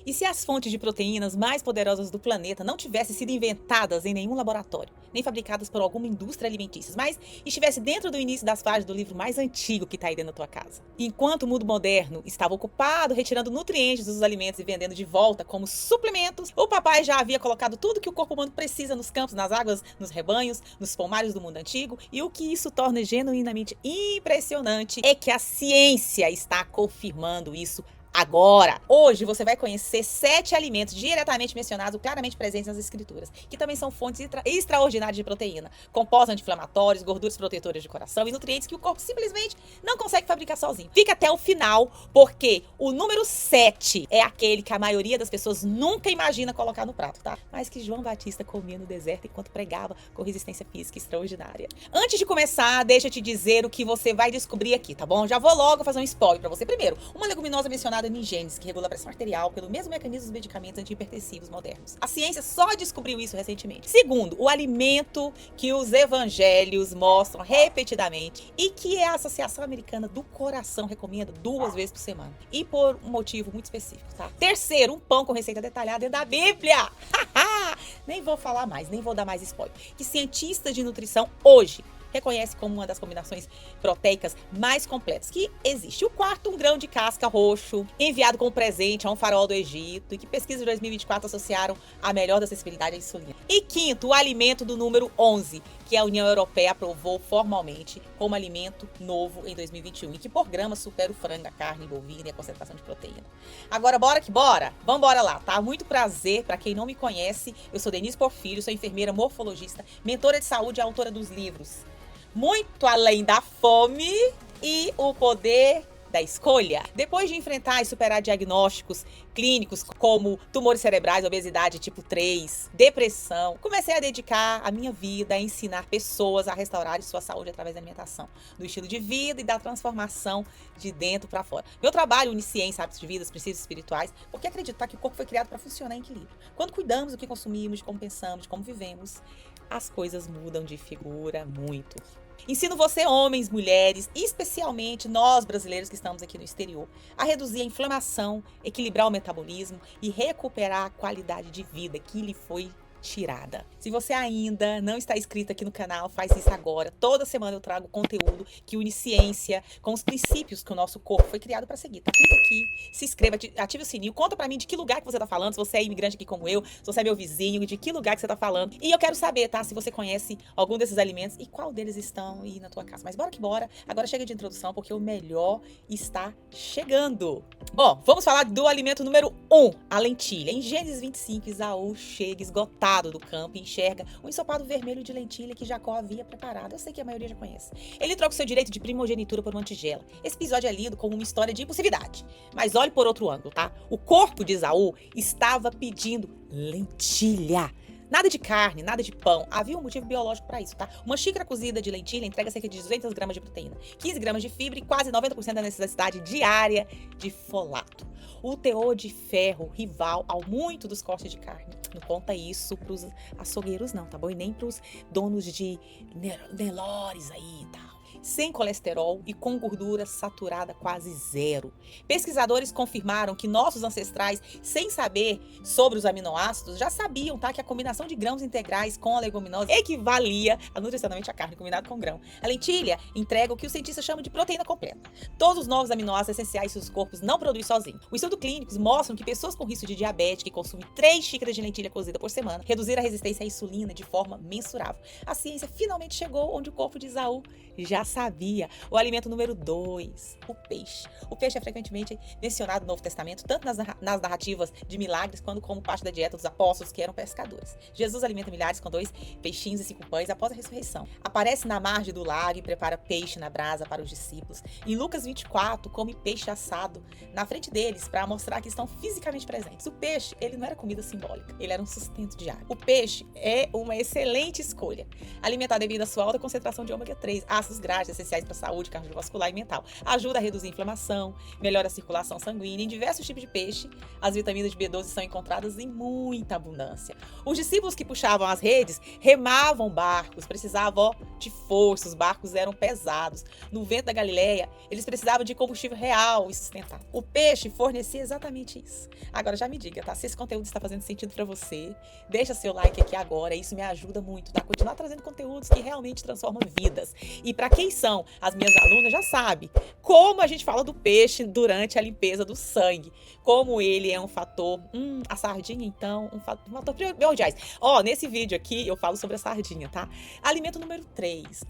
E se as fontes de proteínas mais poderosas do planeta não tivessem sido inventadas em nenhum laboratório, nem fabricadas por alguma indústria alimentícia, mas estivesse dentro do início das páginas do livro mais antigo que está aí dentro da tua casa? Enquanto o mundo moderno estava ocupado retirando nutrientes dos alimentos e vendendo de volta como suplementos, o papai já havia colocado tudo que o corpo humano precisa nos campos, nas águas, nos rebanhos, nos pomares do mundo antigo. E o que isso torna genuinamente impressionante é que a ciência está confirmando isso agora. Hoje você vai conhecer 7 alimentos diretamente mencionados, claramente presentes nas escrituras, que também são fontes extraordinárias de proteína, compostos anti-inflamatórios, gorduras protetoras de coração e nutrientes que o corpo simplesmente não consegue fabricar sozinho. Fica até o final, porque o número 7 é aquele que a maioria das pessoas nunca imagina colocar no prato, tá? Mas que João Batista comia no deserto enquanto pregava com resistência física extraordinária. Antes de começar, deixa eu te dizer o que você vai descobrir aqui, tá bom? Já vou logo fazer um spoiler pra você. Primeiro, uma leguminosa mencionada em Gênesis, que regula a pressão arterial pelo mesmo mecanismo dos medicamentos antihipertensivos modernos. A ciência só descobriu isso recentemente. Segundo, o alimento que os evangelhos mostram repetidamente e que a Associação Americana do Coração recomenda 2 vezes por semana. E por um motivo muito específico, tá? Terceiro, um pão com receita detalhada dentro da Bíblia. Nem vou falar mais, nem vou dar mais spoiler. Que cientistas de nutrição hoje reconhece como uma das combinações proteicas mais completas que existe. O quarto, um grão de casca roxo, enviado como presente a um faraó do Egito, e que pesquisas de 2024 associaram a melhor da acessibilidade à insulina. E quinto, o alimento do número 11, que a União Europeia aprovou formalmente como alimento novo em 2021, e que por grama supera o frango, a carne bovina e a concentração de proteína. Agora, bora que bora? Vambora lá, tá? Muito prazer, pra quem não me conhece, eu sou Denise Porfírio, sou enfermeira morfologista, mentora de saúde e autora dos livros Muito Além da Fome e O Poder da Escolha. Depois de enfrentar e superar diagnósticos clínicos como tumores cerebrais, obesidade tipo 3, depressão, comecei a dedicar a minha vida a ensinar pessoas a restaurarem sua saúde através da alimentação, do estilo de vida e da transformação de dentro para fora. Meu trabalho une ciência, hábitos de vida, princípios espirituais, porque acreditar que o corpo foi criado para funcionar em equilíbrio. Quando cuidamos do que consumimos, de como pensamos, de como vivemos, as coisas mudam de figura muito. Ensino você, homens, mulheres, e especialmente nós brasileiros que estamos aqui no exterior, a reduzir a inflamação, equilibrar o metabolismo e recuperar a qualidade de vida que lhe foi tirada. Se você ainda não está inscrito aqui no canal, faz isso agora. Toda semana eu trago conteúdo que une ciência com os princípios que o nosso corpo foi criado para seguir. Tá? Clica aqui, se inscreva, ative o sininho, conta pra mim de que lugar que você tá falando, se você é imigrante aqui como eu, se você é meu vizinho, de que lugar que você tá falando. E eu quero saber, tá, se você conhece algum desses alimentos e qual deles estão aí na tua casa. Mas bora que bora. Agora chega de introdução, porque o melhor está chegando. Bom, vamos falar do alimento número 1, a lentilha. Em Gênesis 25, Esaú chega esgotado do campo e enxerga um ensopado vermelho de lentilha que Jacó havia preparado. Eu sei que a maioria já conhece. Ele troca o seu direito de primogenitura por uma tigela. Esse episódio é lido como uma história de impulsividade. Mas olhe por outro ângulo, tá? O corpo de Esaú estava pedindo lentilha. Nada de carne, nada de pão. Havia um motivo biológico para isso, tá? Uma xícara cozida de lentilha entrega cerca de 200 gramas de proteína, 15 gramas de fibra e quase 90% da necessidade diária de folato. O teor de ferro rival ao muito dos cortes de carne. Não conta isso pros açougueiros não, tá bom? E nem pros donos de Nelores aí e tal. Sem colesterol e com gordura saturada quase zero. Pesquisadores confirmaram que nossos ancestrais, sem saber sobre os aminoácidos, já sabiam, tá, que a combinação de grãos integrais com a leguminosa equivalia a nutricionalmente a carne combinada com grão. A lentilha entrega o que os cientistas chamam de proteína completa. Todos os novos aminoácidos essenciais que os corpos não produzem sozinhos. Os estudos clínicos mostram que pessoas com risco de diabetes que consumem 3 xícaras de lentilha cozida por semana reduziram a resistência à insulina de forma mensurável. A ciência finalmente chegou onde o corpo de Esaú já sabia. O alimento número 2, o peixe. O peixe é frequentemente mencionado no Novo Testamento, tanto nas narrativas de milagres, quanto como parte da dieta dos apóstolos, que eram pescadores. Jesus alimenta milhares com 2 peixinhos e 5 pães após a ressurreição. Aparece na margem do lago e prepara peixe na brasa para os discípulos. Em Lucas 24, come peixe assado na frente deles para mostrar que estão fisicamente presentes. O peixe, ele não era comida simbólica, ele era um sustento diário. O peixe é uma excelente escolha, alimentar devido à sua alta concentração de ômega 3, ácidos graxos, minerais essenciais para a saúde cardiovascular e mental. Ajuda a reduzir a inflamação, melhora a circulação sanguínea. Em diversos tipos de peixe, as vitaminas de B12 são encontradas em muita abundância. Os discípulos que puxavam as redes remavam barcos, precisavam de força, os barcos eram pesados. No vento da Galileia, eles precisavam de combustível real e sustentável. O peixe fornecia exatamente isso. Agora já me diga, tá? Se esse conteúdo está fazendo sentido para você, deixa seu like aqui agora, isso me ajuda muito, tá? Continuar trazendo conteúdos que realmente transformam vidas. E para quem são as minhas alunas, já sabe como a gente fala do peixe durante a limpeza do sangue, como ele é um fator, a sardinha então, um fator primordial. Ó, nesse vídeo aqui eu falo sobre a sardinha, tá? Alimento número 3.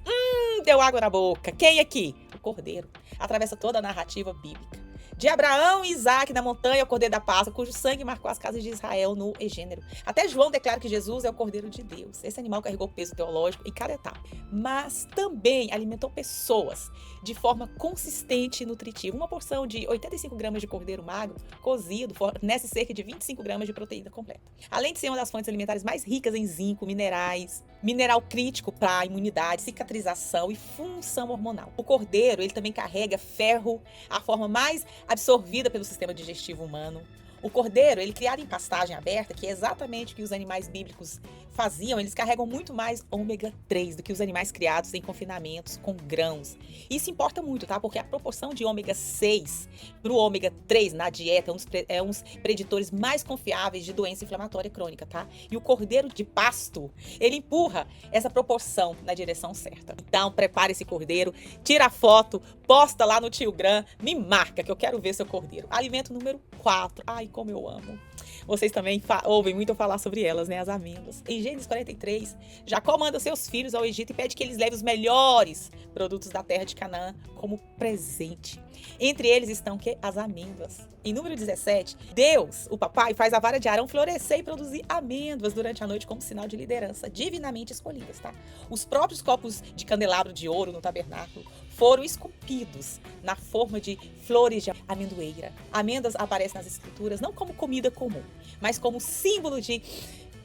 Deu água na boca. Quem aqui? O cordeiro. Atravessa toda a narrativa bíblica. De Abraão e Isaac na montanha, o cordeiro da Páscoa, cujo sangue marcou as casas de Israel no Egênero. Até João declara que Jesus é o cordeiro de Deus. Esse animal carregou peso teológico em cada etapa. Mas também alimentou pessoas de forma consistente e nutritiva. Uma porção de 85 gramas de cordeiro magro, cozido, fornece cerca de 25 gramas de proteína completa. Além de ser uma das fontes alimentares mais ricas em zinco, mineral crítico para a imunidade, cicatrização e função hormonal. O cordeiro, ele também carrega ferro, a forma mais absorvida pelo sistema digestivo humano. O cordeiro, ele criado em pastagem aberta, que é exatamente o que os animais bíblicos faziam, eles carregam muito mais ômega 3 do que os animais criados em confinamentos com grãos. Isso importa muito, tá? Porque a proporção de ômega 6 para o ômega 3 na dieta é um dos preditores mais confiáveis de doença inflamatória crônica, tá? E o cordeiro de pasto, ele empurra essa proporção na direção certa. Então, prepare esse cordeiro, tira a foto, posta lá no Tio Gram, me marca que eu quero ver seu cordeiro. Alimento número 4. Ai, como eu amo. Vocês também ouvem muito eu falar sobre elas, né? As amêndoas. Em Gênesis 43, Jacó manda seus filhos ao Egito e pede que eles levem os melhores produtos da terra de Canaã como presente. Entre eles estão as amêndoas. Em número 17, Deus, o papai, faz a vara de Arão florescer e produzir amêndoas durante a noite como sinal de liderança, divinamente escolhidas, tá? Os próprios copos de candelabro de ouro no tabernáculo foram esculpidos na forma de flores de amendoeira. Amêndoas aparecem nas escrituras não como comida comum, mas como símbolo de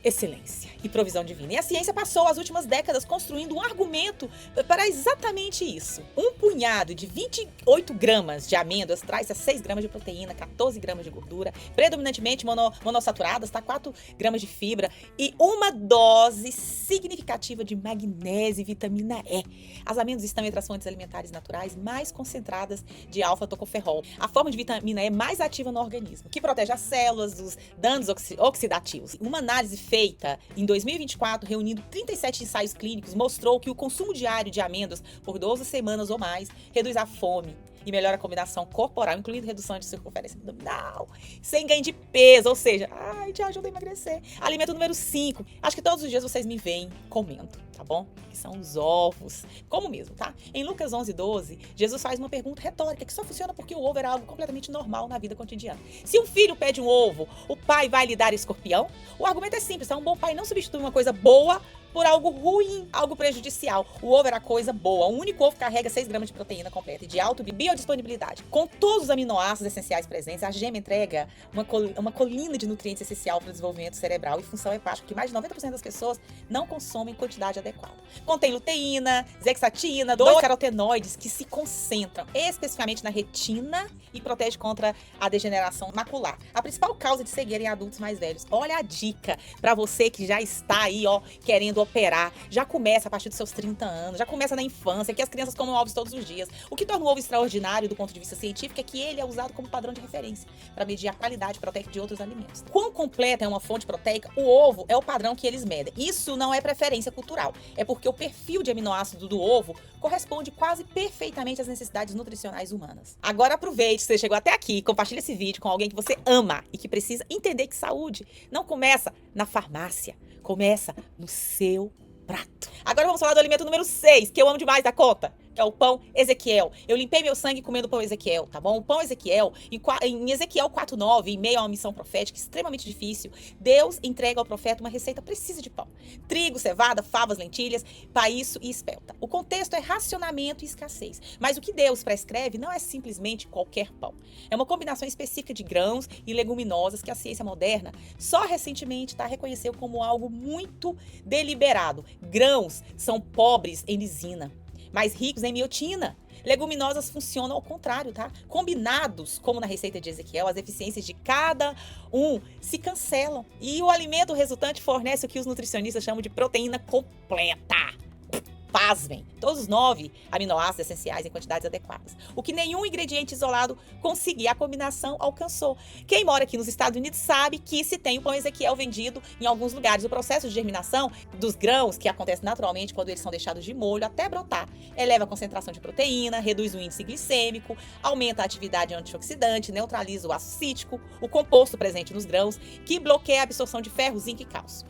excelência e provisão divina. E a ciência passou as últimas décadas construindo um argumento para exatamente isso. Um punhado de 28 gramas de amêndoas traz a 6 gramas de proteína, 14 gramas de gordura, predominantemente monossaturadas, tá? 4 gramas de fibra e uma dose significativa de magnésio e vitamina E. As amêndoas estão entre as fontes alimentares naturais mais concentradas de alfa-tocoferol, a forma de vitamina E mais ativa no organismo, que protege as células dos danos oxidativos. Uma análise feita em 2024, reunindo 37 ensaios clínicos, mostrou que o consumo diário de amêndoas por 12 semanas ou mais reduz a fome e melhora a combinação corporal, incluindo redução de circunferência abdominal, sem ganho de peso, ou seja, te ajuda a emagrecer. Alimento número 5. Acho que todos os dias vocês me veem comendo, tá bom? Que são os ovos. Como mesmo, tá? Em Lucas 11:12, Jesus faz uma pergunta retórica que só funciona porque o ovo era algo completamente normal na vida cotidiana. Se um filho pede um ovo, o pai vai lhe dar escorpião? O argumento é simples, tá? Um bom pai não substitui uma coisa boa por algo ruim, algo prejudicial. O ovo era coisa boa. O único ovo carrega 6 gramas de proteína completa e de alta biodisponibilidade. Com todos os aminoácidos essenciais presentes, a gema entrega uma colina de nutrientes essencial para o desenvolvimento cerebral e função hepática, que mais de 90% das pessoas não consomem em quantidade adequada. Contém luteína, zeaxantina, 2 carotenoides que se concentram especificamente na retina e protege contra a degeneração macular. A principal causa de cegueira em adultos mais velhos. Olha a dica para você que já está aí, querendo operar, já começa a partir dos seus 30 anos, já começa na infância, que as crianças comem ovos todos os dias. O que torna o ovo extraordinário do ponto de vista científico é que ele é usado como padrão de referência para medir a qualidade proteica de outros alimentos. Quão completa é uma fonte proteica, o ovo é o padrão que eles medem. Isso não é preferência cultural, é porque o perfil de aminoácido do ovo corresponde quase perfeitamente às necessidades nutricionais humanas. Agora aproveite, você chegou até aqui, compartilhe esse vídeo com alguém que você ama e que precisa entender que saúde não começa na farmácia, começa no seu prato. Agora vamos falar do alimento número 6, que eu amo demais da conta, que é o pão Ezequiel. Eu limpei meu sangue comendo pão Ezequiel, tá bom? O pão Ezequiel, em Ezequiel 4:9, em meio a uma missão profética extremamente difícil, Deus entrega ao profeta uma receita precisa de pão. Trigo, cevada, favas, lentilhas, paíço e espelta. O contexto é racionamento e escassez. Mas o que Deus prescreve não é simplesmente qualquer pão. É uma combinação específica de grãos e leguminosas que a ciência moderna só recentemente reconheceu como algo muito deliberado. Grãos são pobres em lisina, mais ricos em biotina. Leguminosas funcionam ao contrário, tá? Combinados, como na receita de Ezequiel, as eficiências de cada um se cancelam. E o alimento resultante fornece o que os nutricionistas chamam de proteína completa. Pasmem, todos os 9 aminoácidos essenciais em quantidades adequadas. O que nenhum ingrediente isolado conseguia, a combinação alcançou. Quem mora aqui nos Estados Unidos sabe que se tem o pão Ezequiel vendido em alguns lugares. O processo de germinação dos grãos, que acontece naturalmente quando eles são deixados de molho até brotar, eleva a concentração de proteína, reduz o índice glicêmico, aumenta a atividade antioxidante, neutraliza o ácido cítrico, o composto presente nos grãos, que bloqueia a absorção de ferro, zinco e cálcio.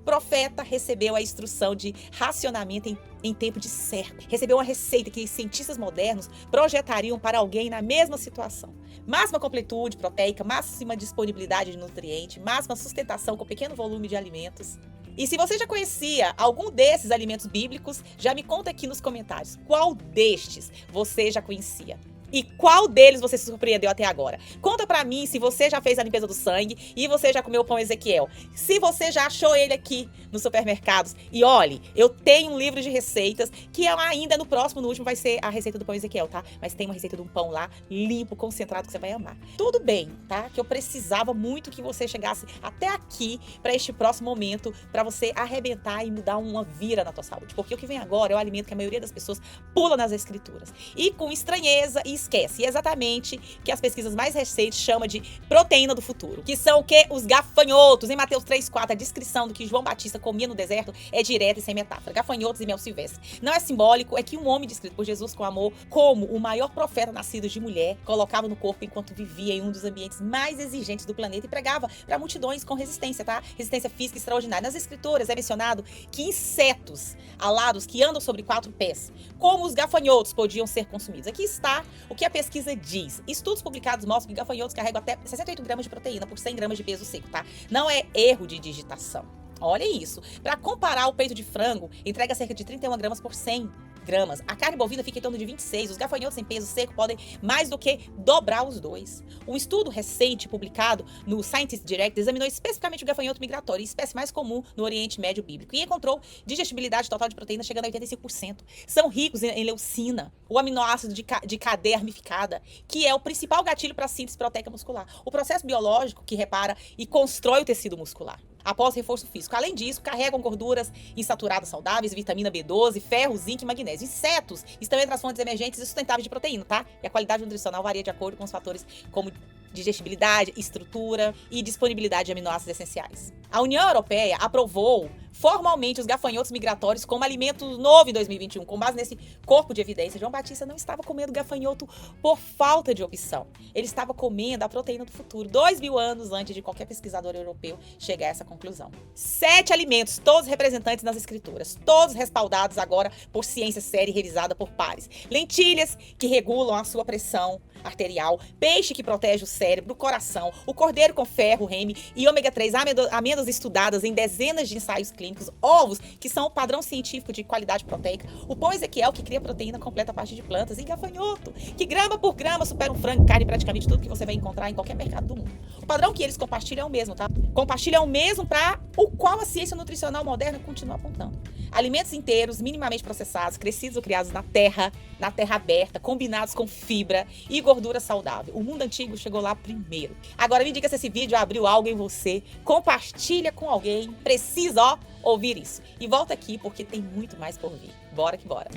Profeta recebeu a instrução de racionamento em tempo de cerco. Recebeu uma receita que cientistas modernos projetariam para alguém na mesma situação. Máxima completude proteica, máxima disponibilidade de nutriente, máxima sustentação com pequeno volume de alimentos. E se você já conhecia algum desses alimentos bíblicos, já me conta aqui nos comentários. Qual destes você já conhecia? E qual deles você se surpreendeu até agora? Conta pra mim se você já fez a limpeza do sangue e você já comeu o pão Ezequiel. Se você já achou ele aqui nos supermercados. E olhe, eu tenho um livro de receitas que ainda no próximo, no último, vai ser a receita do pão Ezequiel, tá? Mas tem uma receita de um pão lá, limpo, concentrado, que você vai amar. Tudo bem, tá? Que eu precisava muito que você chegasse até aqui pra este próximo momento, pra você arrebentar e mudar uma vira na tua saúde. Porque o que vem agora é o alimento que a maioria das pessoas pula nas escrituras. E com estranheza e esquece. E é exatamente que as pesquisas mais recentes chamam de proteína do futuro. Que são o quê? Os gafanhotos. Em Mateus 3,4, a descrição do que João Batista comia no deserto é direta e sem metáfora. Gafanhotos e mel silvestre. Não é simbólico, é que um homem descrito por Jesus com amor, como o maior profeta nascido de mulher, colocava no corpo enquanto vivia em um dos ambientes mais exigentes do planeta e pregava para multidões com resistência, tá? Resistência física extraordinária. Nas escrituras é mencionado que insetos alados que andam sobre 4 pés, como os gafanhotos, podiam ser consumidos. Aqui está o que a pesquisa diz. Estudos publicados mostram que gafanhotos carregam até 68 gramas de proteína por 100 gramas de peso seco, tá? Não é erro de digitação. Olha isso. Para comparar, o peito de frango entrega cerca de 31 gramas por 100 gramas. A carne bovina fica em torno de 26. Os gafanhotos em peso seco podem mais do que dobrar os dois. Um estudo recente publicado no Scientist Direct examinou especificamente o gafanhoto migratório, espécie mais comum no Oriente Médio Bíblico, e encontrou digestibilidade total de proteína chegando a 85%. São ricos em leucina, o aminoácido de cadeia ramificada, que é o principal gatilho para a síntese proteica muscular. O processo biológico que repara e constrói o tecido muscular após reforço físico. Além disso, carregam gorduras insaturadas saudáveis, vitamina B12, ferro, zinco e magnésio. Insetos estão entre as fontes emergentes e sustentáveis de proteína, tá? E a qualidade nutricional varia de acordo com os fatores como digestibilidade, estrutura e disponibilidade de aminoácidos essenciais. A União Europeia aprovou formalmente os gafanhotos migratórios como alimento novo em 2021. Com base nesse corpo de evidência, João Batista não estava comendo gafanhoto por falta de opção. Ele estava comendo a proteína do futuro, 2000 anos antes de qualquer pesquisador europeu chegar a essa conclusão. 7 alimentos, todos representantes nas escrituras, todos respaldados agora por ciência séria e revisada por pares. Lentilhas, que regulam a sua pressão arterial, peixe, que protege o cérebro, o coração, o cordeiro com ferro, reme e ômega 3, amêndoas estudadas em dezenas de ensaios clínicos, ovos, que são o padrão científico de qualidade proteica, o pão Ezequiel, que cria proteína completa a partir de plantas, e gafanhoto, que grama por grama supera um frango, carne, praticamente tudo que você vai encontrar em qualquer mercado do mundo. O padrão que eles compartilham é o mesmo, tá? Compartilham o mesmo para o qual a ciência nutricional moderna continua apontando. Alimentos inteiros, minimamente processados, crescidos ou criados na terra aberta, combinados com fibra e gordura saudável. O mundo antigo chegou lá primeiro. Agora me diga se esse vídeo abriu algo em você. Compartilha com alguém. Precisa, ouvir isso. E volta aqui porque tem muito mais por vir. Bora que bora.